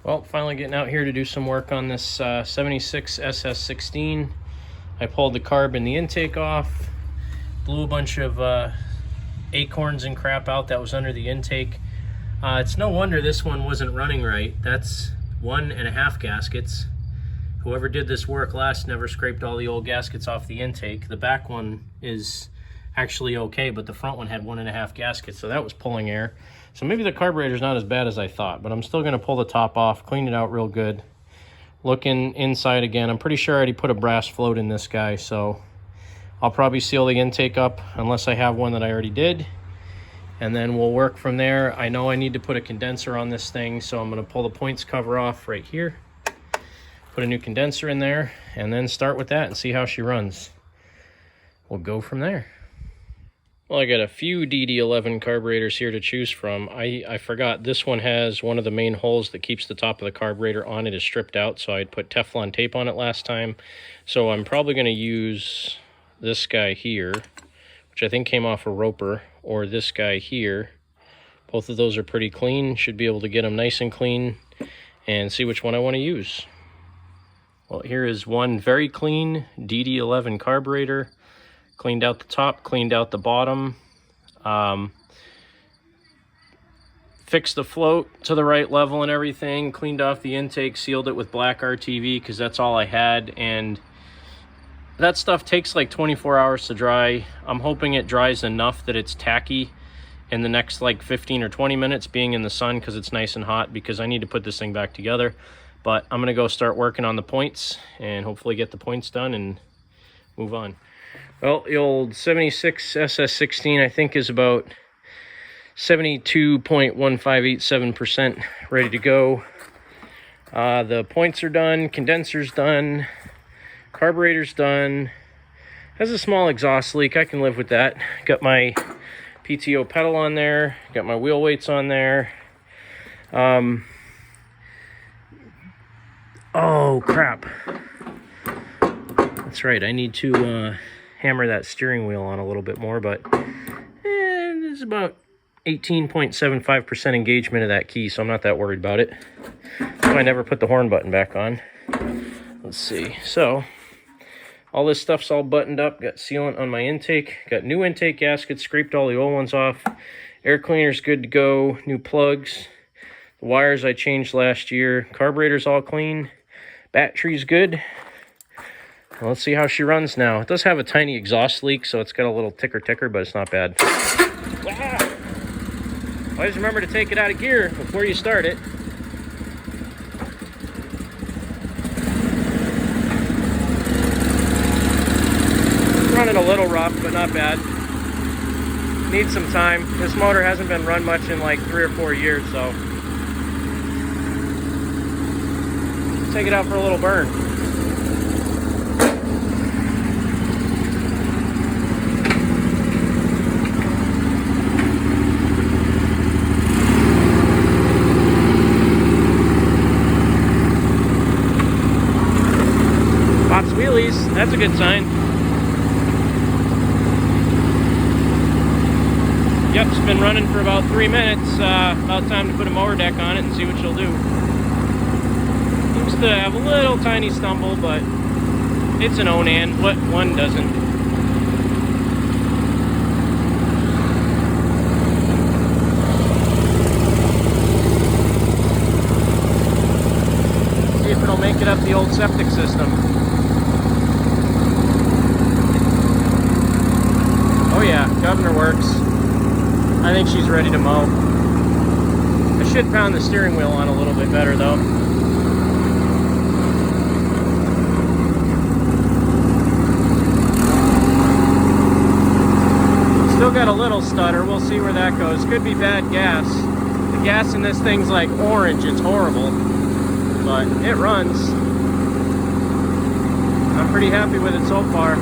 Well, finally getting out here to do some work on this 76 SS16. I pulled the carb and the intake off, blew a bunch of acorns and crap out that was under the intake. It's no wonder this one wasn't running right. That's 1.5 gaskets. Whoever did this work last never scraped all the old gaskets off the intake. The back one is actually okay, but the front one had 1.5 gaskets, so that was pulling air. So maybe the carburetor's not as bad as I thought, but I'm still gonna pull the top off, clean it out real good. Looking inside again, I'm pretty sure I already put a brass float in this guy, so I'll probably seal the intake up unless I have one that I already did. And then we'll work from there. I know I need to put a condenser on this thing, so I'm gonna pull the points cover off right here, put a new condenser in there, and then start with that and see how she runs. We'll go from there. Well, I got a few DD11 carburetors here to choose from. I forgot this one has one of the main holes that keeps the top of the carburetor on it is stripped out, so I'd put Teflon tape on it last time. So I'm probably going to use this guy here, which I think came off a Roper, or this guy here. Both of those are pretty clean. Should be able to get them nice and clean and see which one I want to use. Well, here is one very clean DD11 carburetor. Cleaned out the top, cleaned out the bottom, fixed the float to the right level and everything, cleaned off the intake, sealed it with black RTV because that's all I had, and that stuff takes like 24 hours to dry. I'm hoping it dries enough that it's tacky in the next like 15 or 20 minutes being in the sun because it's nice and hot, because I need to put this thing back together. But I'm gonna go start working on the points and hopefully get the points done and move on. Well, the old 76 SS16 I think is about 72.1587% ready to go. The points are done, condenser's done, carburetor's done. Has a small exhaust leak, I can live with that. Got my PTO pedal on there, got my wheel weights on there. Oh crap. That's right, I need to hammer that steering wheel on a little bit more, but there's about 18.75% engagement of that key, so I'm not that worried about it. So I never put the horn button back on. Let's see. So all this stuff's all buttoned up. Got sealant on my intake. Got new intake gaskets. Scraped all the old ones off. Air cleaner's good to go. New plugs. The wires I changed last year. Carburetor's all clean. Battery's good. Well, let's see how she runs now. It does have a tiny exhaust leak, so it's got a little ticker, but it's not bad. Ah! Always remember to take it out of gear before you start it. Running a little rough, but not bad. Needs some time. This motor hasn't been run much in like 3 or 4 years, so take it out for a little burn. Pops wheelies, that's a good sign. Yep, it's been running for about 3 minutes. About time to put a mower deck on it and see what she'll do. Seems to have a little tiny stumble, but it's an Onan. What one doesn't? See if it'll make it up the old septic system. Oh yeah, governor works. I think she's ready to mow. I should pound the steering wheel on a little bit better though. Still got a little stutter. We'll see where that goes. Could be bad gas. The gas in this thing's like orange. It's horrible. But it runs. I'm pretty happy with it so far.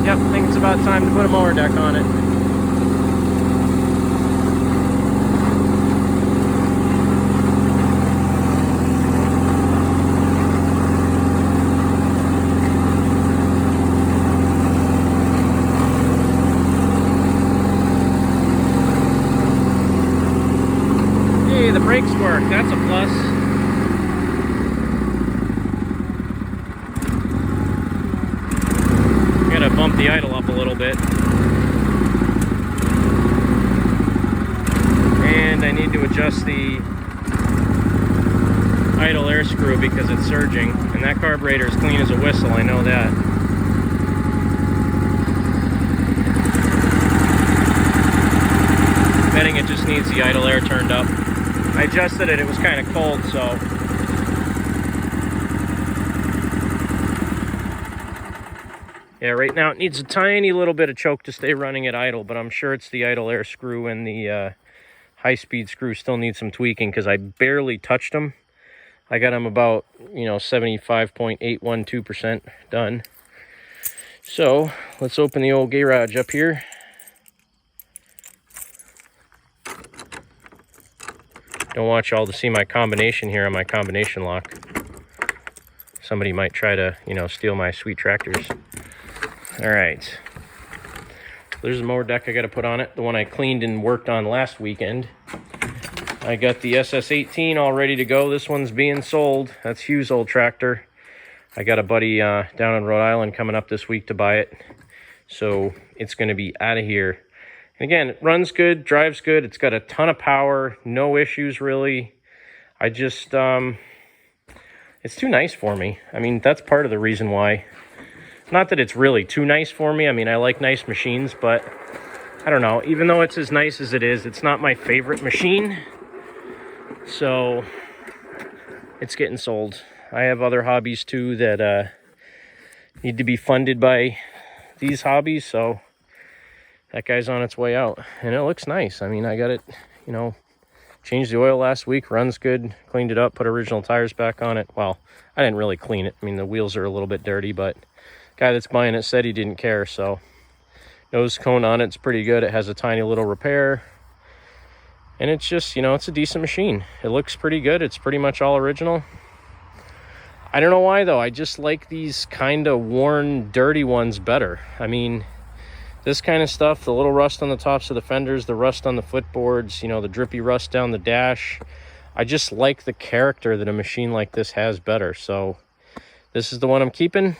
Yep, I think it's about time to put a mower deck on it. Hey, the brakes work. That's a plus. Gotta bump the idle up a little bit. And I need to adjust the idle air screw because it's surging. And that carburetor is clean as a whistle, I know that. Betting it just needs the idle air turned up. I adjusted it, it was kind of cold, so. Yeah, right now it needs a tiny little bit of choke to stay running at idle, but I'm sure it's the idle air screw, and the high-speed screw still needs some tweaking because I barely touched them. I got them about, 75.812% done. So let's open the old garage up here. Don't want y'all to see my combination here on my combination lock. Somebody might try to, steal my sweet tractors. All right. There's a mower deck I got to put on it. The one I cleaned and worked on last weekend. I got the SS16 all ready to go. This one's being sold. That's Hugh's old tractor. I got a buddy down in Rhode Island coming up this week to buy it. So it's going to be out of here. And again, it runs good, drives good. It's got a ton of power, no issues really. I just, it's too nice for me. I mean, that's part of the reason why. Not that it's really too nice for me. I mean, I like nice machines, but I don't know. Even though it's as nice as it is, it's not my favorite machine. So it's getting sold. I have other hobbies too that need to be funded by these hobbies, so that guy's on its way out, and it looks nice. I mean, I got it, changed the oil last week, runs good, cleaned it up, put original tires back on it. Well, I didn't really clean it. I mean, the wheels are a little bit dirty, but the guy that's buying it said he didn't care, so nose cone on it's pretty good. It has a tiny little repair, and it's just, it's a decent machine. It looks pretty good. It's pretty much all original. I don't know why, though. I just like these kind of worn, dirty ones better. I mean, this kind of stuff, the little rust on the tops of the fenders, the rust on the footboards, the drippy rust down the dash. I just like the character that a machine like this has better. So this is the one I'm keeping.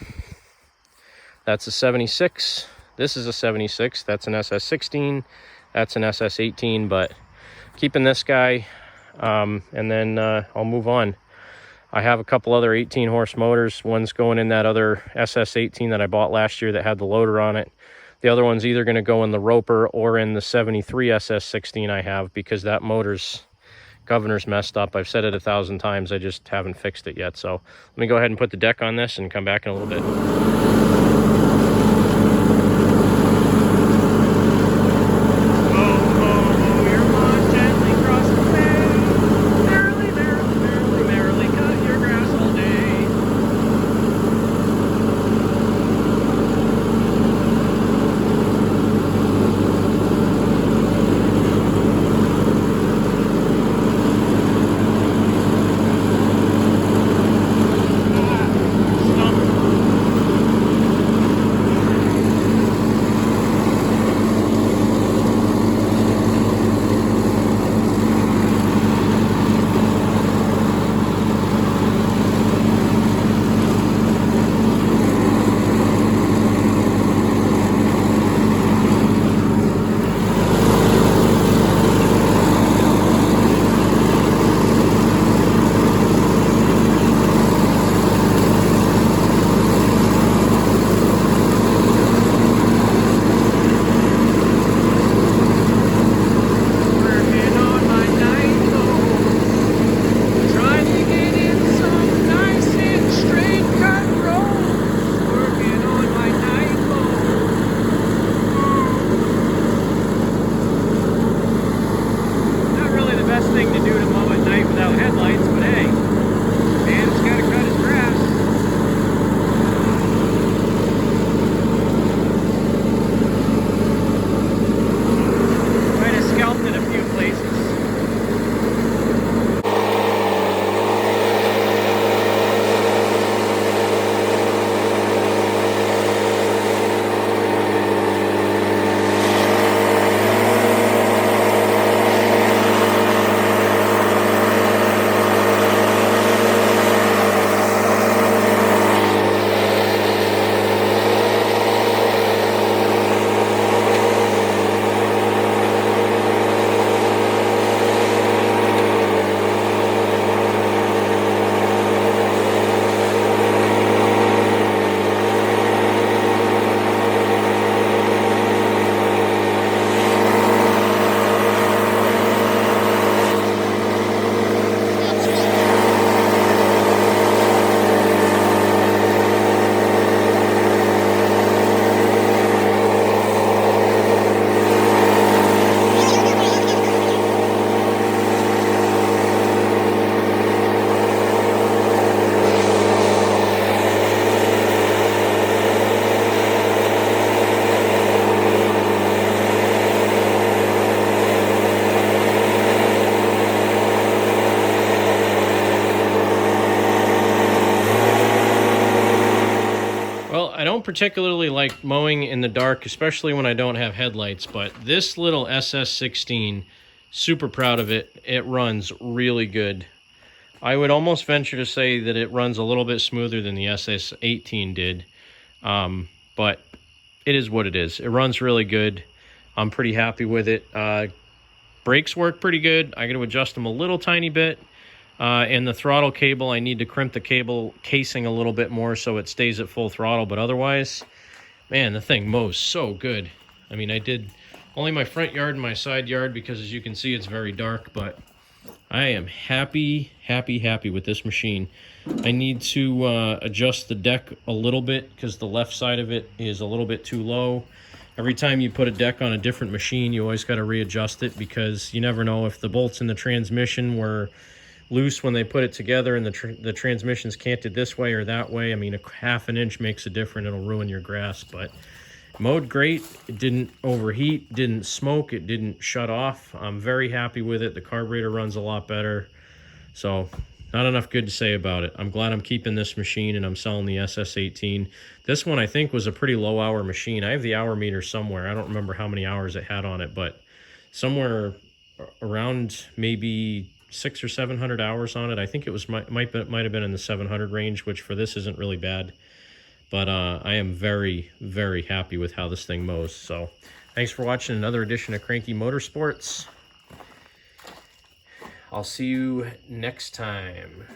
That's a 76. This is a 76. That's an SS16. That's an SS18, but keeping this guy, and then I'll move on. I have a couple other 18-horse motors. One's going in that other SS18 that I bought last year that had the loader on it. The other one's either going to go in the Roper or in the 73 SS16 I have, because that motor's governor's messed up. I've said it 1,000 times. I just haven't fixed it yet. So let me go ahead and put the deck on this and come back in a little bit. I don't particularly like mowing in the dark, especially when I don't have headlights, but this little SS16, super proud of it. It runs really good. I would almost venture to say that it runs a little bit smoother than the SS18 did, but it is what it is. It runs really good. I'm pretty happy with it. Brakes work pretty good. I got to adjust them a little tiny bit. And the throttle cable, I need to crimp the cable casing a little bit more so it stays at full throttle. But otherwise, man, the thing mows so good. I mean, I did only my front yard and my side yard because, as you can see, it's very dark. But I am happy with this machine. I need to adjust the deck a little bit because the left side of it is a little bit too low. Every time you put a deck on a different machine, you always got to readjust it because you never know if the bolts in the transmission were loose when they put it together and the transmission's canted this way or that way. I mean, a half an inch makes a difference. It'll ruin your grass. But mowed great. It didn't overheat, didn't smoke, it didn't shut off. I'm very happy with it. The carburetor runs a lot better. So not enough good to say about it. I'm glad I'm keeping this machine and I'm selling the SS18. This one I think was a pretty low hour machine. I have the hour meter somewhere. I don't remember how many hours it had on it, but somewhere around maybe 600 or 700 hours on it. I think it was might have been in the 700 range, which for this isn't really bad. But I am very happy with how this thing mows. So thanks for watching another edition of Cranky Motorsports. I'll see you next time.